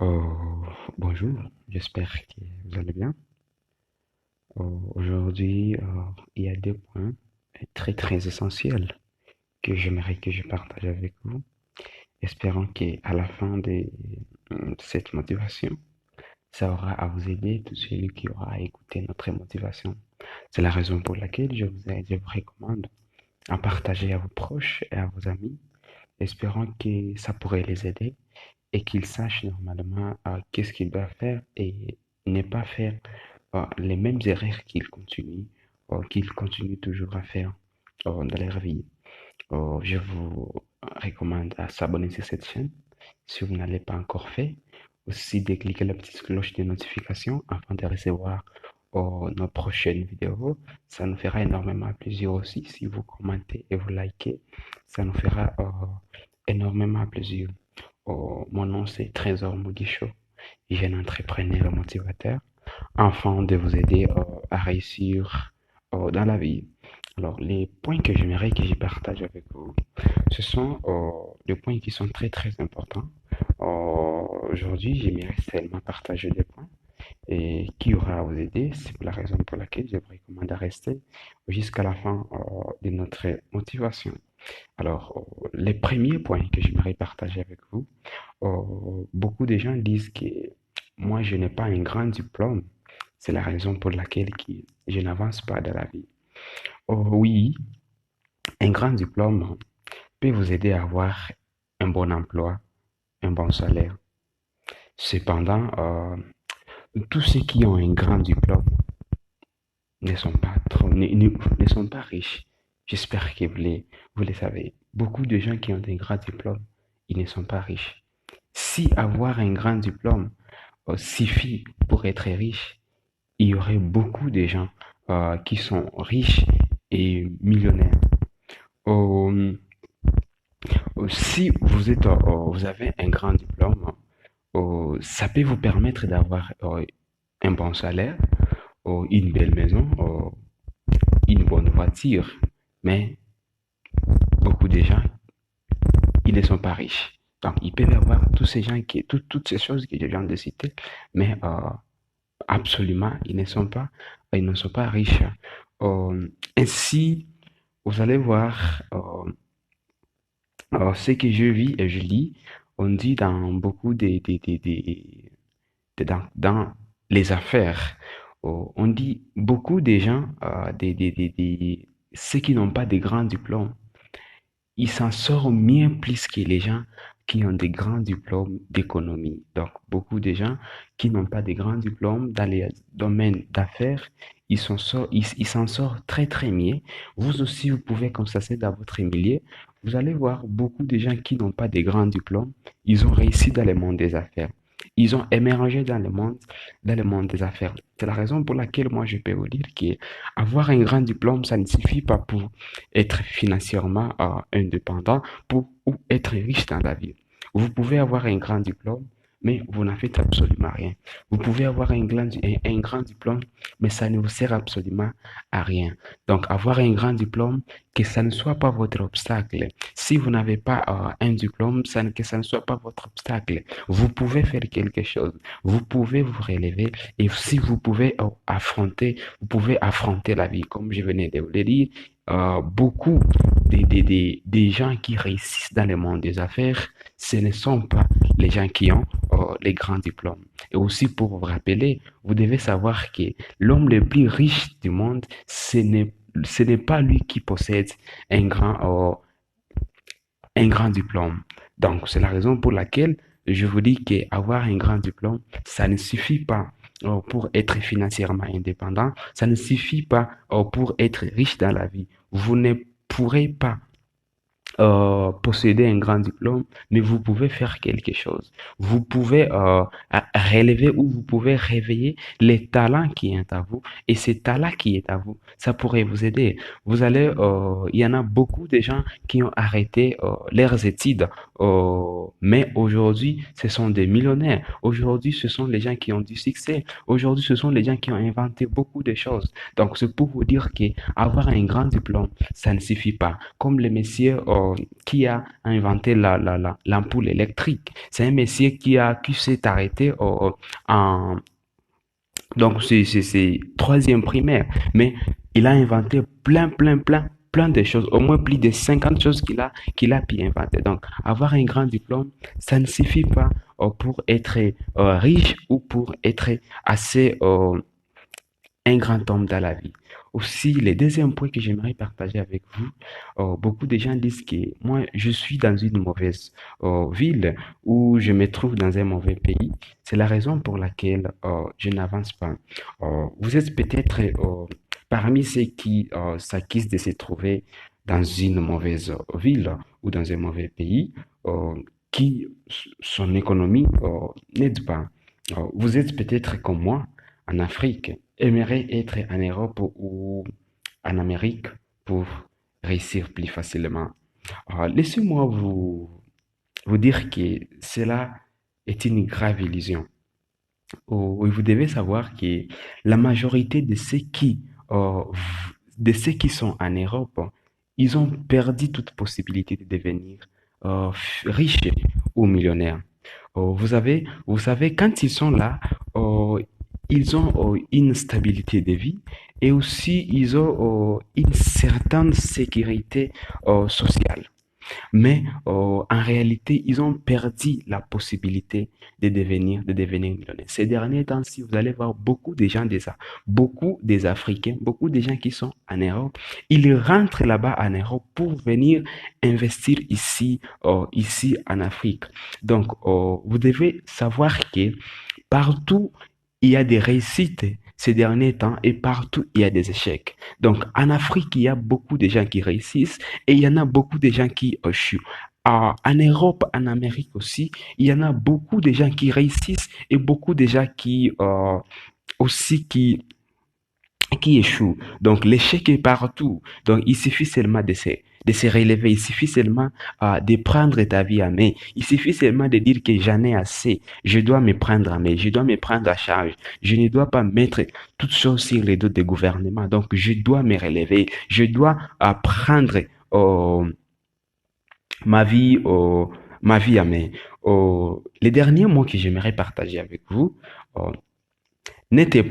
Oh, bonjour, j'espère que vous allez bien. Aujourd'hui, il y a deux points très très essentiels que j'aimerais que je partage avec vous, espérant qu'à la fin de cette motivation, ça aura à vous aider, tout celui qui aura à écouter notre motivation. C'est la raison pour laquelle je vous recommande à partager à vos proches et à vos amis, espérant que ça pourrait les aider et qu'ils sachent normalement qu'est-ce qu'ils doivent faire et ne pas faire les mêmes erreurs qu'ils continuent toujours à faire dans leur vie. Je vous recommande à s'abonner sur cette chaîne si vous n'allez pas encore fait. Aussi de cliquer la petite cloche de notification afin de recevoir nos prochaines vidéos. Ça nous fera énormément plaisir aussi si vous commentez et vous likez. Ça nous fera énormément plaisir. Mon nom c'est Trésor Mugisho, jeune entrepreneur et motivateur, afin de vous aider à réussir dans la vie. Alors, les points que j'aimerais que je partage avec vous, ce sont des points qui sont très très importants. Aujourd'hui, j'aimerais seulement partager des points et qui aura à vous aider. C'est la raison pour laquelle je vous recommande de rester jusqu'à la fin de notre motivation. Alors, les premiers points que j'aimerais partager avec vous, beaucoup de gens disent que moi, je n'ai pas un grand diplôme. C'est la raison pour laquelle je n'avance pas dans la vie. Oh oui, un grand diplôme peut vous aider à avoir un bon emploi, un bon salaire. Cependant, tous ceux qui ont un grand diplôme ne sont pas trop, ne sont pas riches. J'espère que vous les savez. Beaucoup de gens qui ont un grand diplôme, ils ne sont pas riches. Si avoir un grand diplôme suffit pour être riche, il y aurait beaucoup de gens qui sont riches et millionnaires. Euh, si vous avez un grand diplôme, ça peut vous permettre d'avoir un bon salaire, une belle maison, une bonne voiture. Mais beaucoup de gens, ils ne sont pas riches. Donc, ils peuvent avoir tous ces gens toutes ces choses que je viens de citer, mais absolument, ils ne sont pas riches. Ainsi, vous allez voir, ce que je vis et je lis, on dit dans beaucoup dans les affaires, on dit beaucoup des gens, ceux qui n'ont pas de grands diplômes, ils s'en sortent bien plus que les gens qui ont des grands diplômes d'économie. Donc, beaucoup de gens qui n'ont pas de grands diplômes dans les domaines d'affaires, ils s'en sortent très, très bien. Vous aussi, vous pouvez constater dans votre milieu, vous allez voir beaucoup de gens qui n'ont pas de grands diplômes, ils ont réussi dans le monde des affaires. Ils ont émergé dans le monde des affaires. C'est la raison pour laquelle moi je peux vous dire qu'avoir un grand diplôme, ça ne suffit pas pour être financièrement indépendant ou être riche dans la vie. Vous pouvez avoir un grand diplôme, mais vous n'en faites absolument rien. Vous pouvez avoir un grand diplôme, mais ça ne vous sert absolument à rien. Donc, avoir un grand diplôme, que ça ne soit pas votre obstacle. Si vous n'avez pas un diplôme, que ça ne soit pas votre obstacle. Vous pouvez faire quelque chose. Vous pouvez vous relever et si vous pouvez affronter la vie. Comme je venais de vous le dire, beaucoup des gens qui réussissent dans le monde des affaires, ce ne sont pas les gens qui ont les grands diplômes. Et aussi pour vous rappeler, vous devez savoir que l'homme le plus riche du monde, ce n'est pas lui qui possède un un grand diplôme. Donc, c'est la raison pour laquelle je vous dis qu'avoir un grand diplôme, ça ne suffit pas pour être financièrement indépendant, ça ne suffit pas pour être riche dans la vie. Vous ne pourrez pas posséder un grand diplôme, mais vous pouvez faire quelque chose. Vous pouvez relever ou vous pouvez réveiller les talents qui est à vous. Et ces talents qui est à vous, ça pourrait vous aider. Il y en a beaucoup de gens qui ont arrêté leurs études, mais aujourd'hui, ce sont des millionnaires. Aujourd'hui, ce sont les gens qui ont du succès. Aujourd'hui, ce sont les gens qui ont inventé beaucoup de choses. Donc, c'est pour vous dire que avoir un grand diplôme, ça ne suffit pas. Comme les messieurs qui a inventé l'ampoule électrique. C'est un monsieur qui s'est arrêté en, donc c'est troisième primaire, mais il a inventé plein de choses, au moins plus de 50 choses qu'il a pu inventer. Donc, avoir un grand diplôme, ça ne suffit pas pour être riche ou pour être assez un grand homme dans la vie. Aussi, le deuxième point que j'aimerais partager avec vous, beaucoup de gens disent que moi, je suis dans une mauvaise ville ou je me trouve dans un mauvais pays. C'est la raison pour laquelle je n'avance pas. Vous êtes peut-être parmi ceux qui s'acquittent de se trouver dans une mauvaise ville ou dans un mauvais pays qui, son économie n'aide pas. Vous êtes peut-être comme moi en Afrique, aimerait être en Europe ou en Amérique pour réussir plus facilement. Laissez-moi vous dire que cela est une grave illusion. Vous devez savoir que la majorité euh, de ceux qui sont en Europe, ils ont perdu toute possibilité de devenir riches ou millionnaires. Vous savez, quand ils sont là, ils ont une stabilité de vie et aussi ils ont une certaine sécurité sociale. Mais en réalité, ils ont perdu la possibilité de devenir millionnaires. Ces derniers temps-ci, vous allez voir beaucoup des Africains, beaucoup de gens qui sont en Europe, ils rentrent là-bas en Europe pour venir investir ici en Afrique. Donc, vous devez savoir que partout, il y a des réussites ces derniers temps et partout, il y a des échecs. Donc, en Afrique, il y a beaucoup de gens qui réussissent et il y en a beaucoup de gens qui échouent. En Europe, en Amérique aussi, il y en a beaucoup de gens qui réussissent et beaucoup de gens aussi qui échouent. Donc, l'échec est partout. Donc, il suffit seulement de se relever. Il suffit seulement de prendre ta vie à main. Il suffit seulement de dire que j'en ai assez. Je dois me prendre à main. Je dois me prendre à charge. Je ne dois pas mettre toutes choses sur les dos des gouvernements. Donc, je dois me relever. Je dois prendre euh, ma vie, euh, ma vie à main. Les derniers mots que j'aimerais partager avec vous, euh, n'être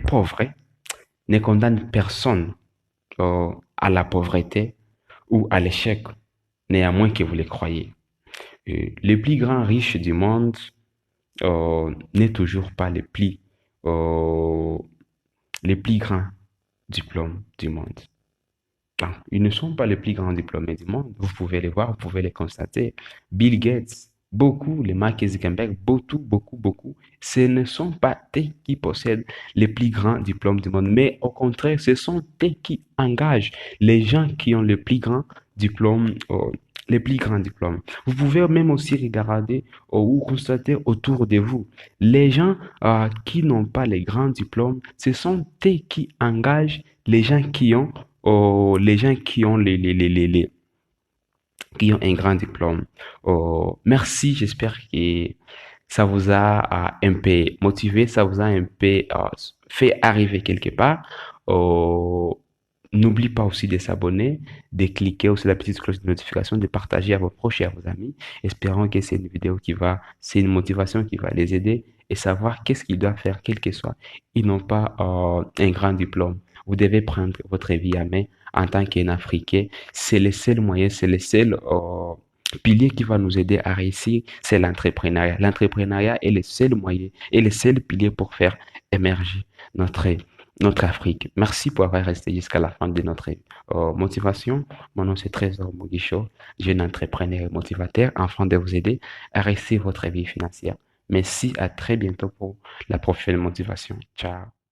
pauvre ne condamne personne à la pauvreté ou à l'échec, néanmoins que vous le croyez. Le plus grand riche du monde n'est toujours pas euh, les plus grands diplômes du monde. Non, ils ne sont pas les plus grands diplômés du monde. Vous pouvez les voir, vous pouvez les constater. Bill Gates, beaucoup, les Mark Zuckerberg, beaucoup. Ce ne sont pas eux qui possèdent les plus grands diplômes du monde, mais au contraire, ce sont eux qui engagent les gens qui ont diplômes, les plus grands diplômes. Vous pouvez même aussi regarder ou constater autour de vous. Les gens qui n'ont pas les grands diplômes, ce sont eux qui engagent les gens qui ont qui ont un grand diplôme. Merci, j'espère que ça vous a un peu motivé, ça vous a un peu fait arriver quelque part. Euh, N'oublie pas aussi de s'abonner, de cliquer aussi la petite cloche de notification, de partager à vos proches et à vos amis. Espérons que c'est une vidéo c'est une motivation qui va les aider et savoir qu'est-ce qu'ils doivent faire, quel que soit. Ils n'ont pas un grand diplôme. Vous devez prendre votre vie à main en tant qu'un Africain. C'est le seul moyen, c'est le seul pilier qui va nous aider à réussir, c'est l'entrepreneuriat. L'entrepreneuriat est le seul moyen et le seul pilier pour faire émerger notre, notre Afrique. Merci pour avoir resté jusqu'à la fin de notre motivation. Mon nom c'est Trésor Mugisho, jeune entrepreneur et motivateur, afin de vous aider à réussir votre vie financière. Merci, à très bientôt pour la prochaine motivation. Ciao.